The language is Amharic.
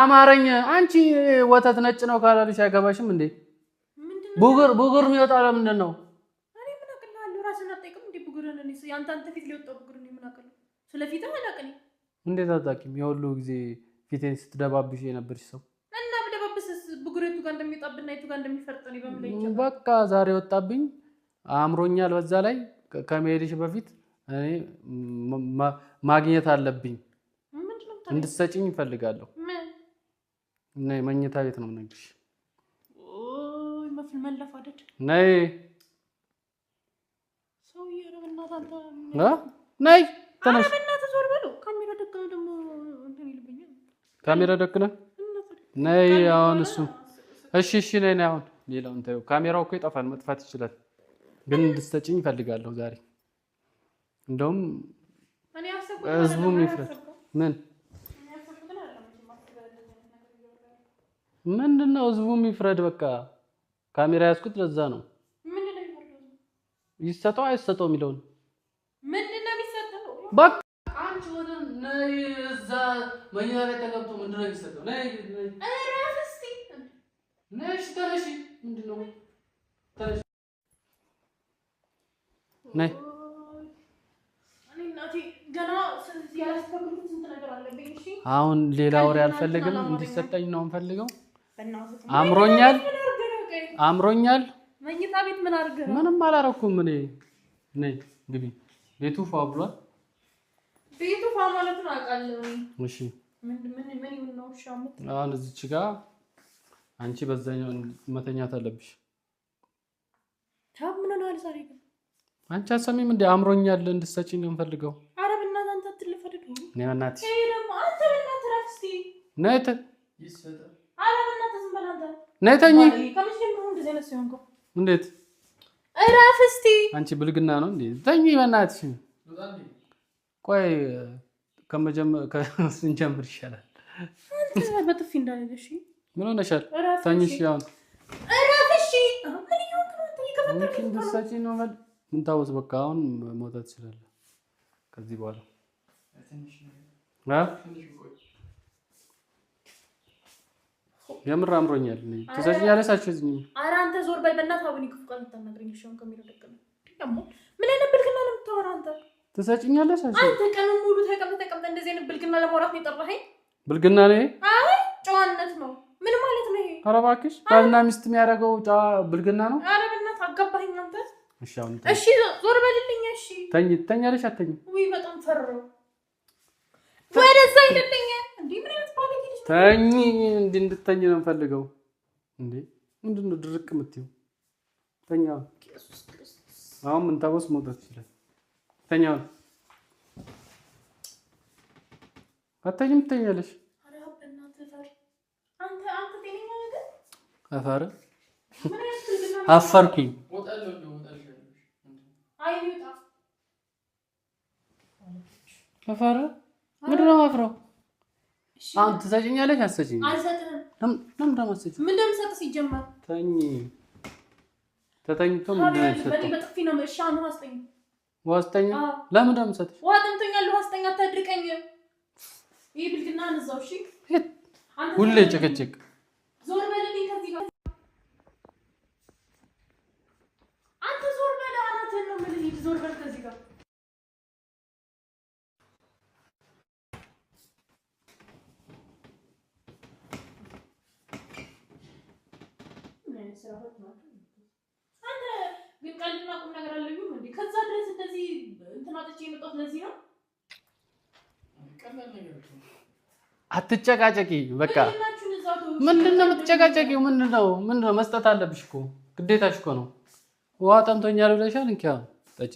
አማረኝ አንቺ ወተት ነጭ ነው ካላልሽ አይገባሽም እንዴ? ቡጉር የሚወጣው ለምንድን ነው? እኔ ምን አውቃለሁ? ራስህን አትጠይቅም እንዴ? ቡጉርን እኔ አንተ ፊት ሊወጣው ቡጉርን ምን አውቃለሁ? ስለፊት አላውቅም። እንዴት አታውቂም? የሁሉ ጊዜ ፊቴን ስትደባብሽ የነበርሽ ሰው እና በደባብስስ ቡጉሬቱ ጋር እንደሚወጣብና የቱ ጋር እንደሚፈርጥ ነው በምን ላይ ይችላል? በቃ ዛሬ ወጣብኝ አምሮኛል። በዛ ላይ ከመሄድሽ በፊት እኔ ማግኘት አለብኝ። እንድትሰጪኝ እፈልጋለሁ። ነይ መኝታ ቤት ነው የምነግርሽ። ኦይ መፍል መለፋደድ ነይ ሰው ይረብናታ አንተ ነይ ተነሽ። አረብናታ ዞር በሉ። ካሜራ ደቅነ ደግሞ እንትን ይልብኛል። ካሜራ ደቅነ ነይ አሁን እሱ እሺ ነይ አሁን ሌላውን ተይው። ካሜራው እኮ ይጠፋል መጥፋት ይችላል፣ ግን እንድትሰጪኝ እፈልጋለሁ ዛሬ። እንደውም እኔ አሰብኩ ህዝቡም ይፍረድ። ምንድነው ህዝቡም ይፍረድ። በቃ ካሜራ ያዝኩት ለዛ ነው። ምንድነው ይፈርዱ? ይሰጠው አይሰጠው የሚለውን ምንድነው የሚሰጠው? በቃ አንቺ ወደ ነይ እዛ መኝታ ላይ ተገብቶ ምንድነው የሚሰጠው? ነይ አራፍስቲ ነሽ ተነሺ። ምንድነው ተነሺ ነይ። እኔ እናቴ ገና ያላስተካከልኩት ስንት ነገር አለብኝ። እሺ አሁን ሌላ ወሬ አልፈልግም፣ እንዲሰጠኝ ነው የምፈልገው። አምሮኛል። መኝታ ቤት ምን አድርገህ? ምንም አላረኩም እኔ። ነይ ግቢ። ቤቱ ፏ ብሏል። ቤቱ ፏ ማለት ነው አውቃለሁ። እሺ ምን ነው ሻምት? አሁን እዚች ጋር አንቺ በዛኛው መተኛት አለብሽ። ታብ ምን ነው ዛሬ ግን አንቺ አሰሚም እንደ አምሮኛል እንድትሰጪኝ ነው የምፈልገው። ኧረ በእናትህ አንተ አትልፈደድ። ነይ በእናትሽ። ይሄ ደግሞ አንተ በእናትህ እረፍት ነይ ይስፈታ። ኧረ በእናትህ ዝም በል አንተ። ነይ ተኝ። ከመቼ ጀምሮ እንደዚህ አይነት ሲሆን እኮ እንዴት እረፍ እስቲ። አንቺ ብልግና ነው እንዴ? ተኝ በእናትሽ። ቆይ ስንጀምር ይሻላል። አንተ በጥፊ እንዳለሽ እሺ። ምን ሆነሻል? ተኝ እሺ። አሁን እረፍ እሺ። ምን ይሆን ነው ይከፈተኝ እንድትሰጪኝ ነው ማለት ምን ታውስ። በቃ አሁን መውጣት ትችላለህ ከዚህ በኋላ የምር አምሮኛል። ትሰጪኛለሽ? አትሰጪኝም? ኧረ አንተ ዞር በል በእናትህ። አሁን ይክፉ ቃል ልታናግረኝ እሺ። አሁን ከሚለው ደቀነ ደግሞ ምን አይነት ብልግና ነው የምታወራው አንተ? ትሰጪኛለሽ? አንተ ቀኑን ሙሉ ተቀምጠህ እንደዚህ አይነት ብልግና ለማውራት ነው የጠራኸኝ? ብልግና ነው? አይ ጨዋነት ነው። ምን ማለት ነው ይሄ? ኧረ እባክሽ ባልና ሚስት የሚያደርገው ጨዋ ብልግና ነው? ኧረ በእናትህ አጋባኸኝ አንተ። እሺ አሁን እሺ ዞር በልልኝ። እሺ ተኛለሽ? አትተኝም? ውይ በጣም ፈራሁ። ወደዛ አይደለኝ እንዴ? ምን አይነት ባለጌ ልጅ ነው? ተኝ እንድትተኝ ነው የምፈልገው። እንዴ ምንድነው ድርቅ የምትይው? ተኛ። አሁን ምን ታወስ መውጣት ይችላል። ተኛ። አትተኝም? ትተኛለሽ? ኧረ በእናትህ ፈር አንተ ጤነኛ ነገር አፈር ምን ያስፈልግና አፈርኩኝ። አይውጣ አፈር ምንድን ነው የማፍረው? አሁን ትሰጪኛለሽ? አትሰጪኝም? አልሰጥህም። ለምን ደግሞ አትሰጪኝም? ምን እንደምሰጥህ ሲጀመር ተኝ። ተተኝቶ ምንድን ነው የሚሰጠው? በጥፊ ነው። እሺ አሁን ውሃ ስጠኝ። ውሃ ስጠኝ? ለምን ደግሞ የምሰጥሽ? ውሃ ጠምቶኛል። ውሃ ስጠኝ። አታድርቀኝ። ይህ ብልግና እዛው። እሺ ሁሌ ጭቅጭቅ። ዞር በልልኝ ከዚህ ጋር። አንተ ዞር በል። አናትህን ነው የምልህ። ዞር በል ከዚህ ጋር። አንተ ግን ቀልድና ቁም ነገር አለኝም እንዴ? ከዛ ድረስ እንደዚህ እንትን አጥቼ የመጣሁት ለዚህ ነው። አትጨቃጨቂ። በቃ ምንድነው የምትጨቃጨቂው? ምንድነው መስጠት አለብሽ እኮ ግዴታሽ እኮ ነው። ውሃ ጠምቶኛል ብለሻል። እንኪ ጠጪ